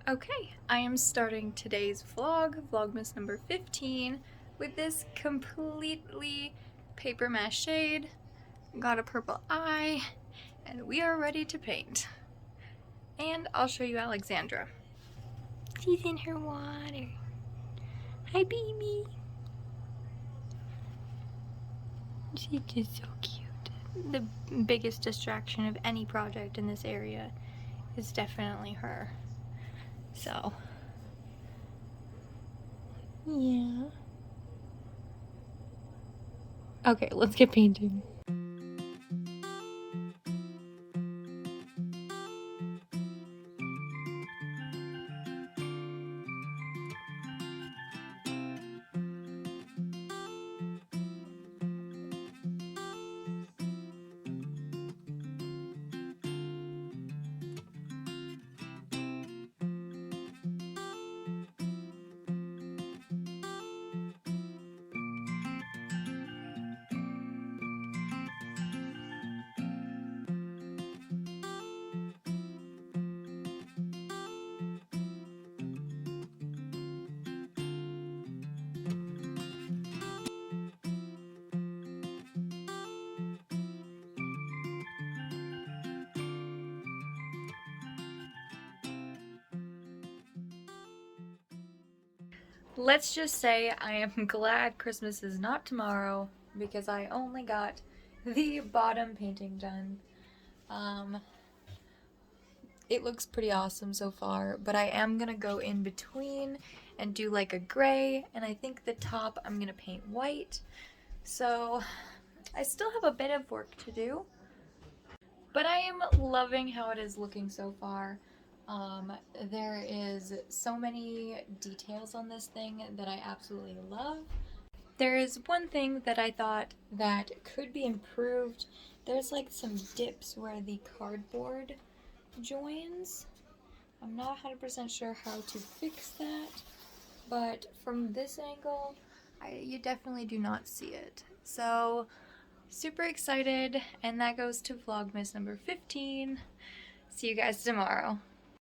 Okay, I am starting today's vlog, Vlogmas number 15, with this completely paper mache. Got a purple eye, and we are ready to paint. And I'll show you Alexandra. She's in her water. Hi, baby. She's just so cute. The biggest distraction of any project in this area is definitely her. So, yeah. Okay, let's get painting. Let's just say I am glad Christmas is not tomorrow because I only got the bottom painting done. It looks pretty awesome so far, but I am gonna go in between and do like a gray, and I think the top I'm gonna paint white. So I still have a bit of work to do, but I am loving how it is looking so far. There is so many details on this thing that I absolutely love. There is one thing that I thought that could be improved. There's like some dips where the cardboard joins. I'm not 100% sure how to fix that, but from this angle, you definitely do not see it. So, super excited, and that goes to Vlogmas number 15. See you guys tomorrow.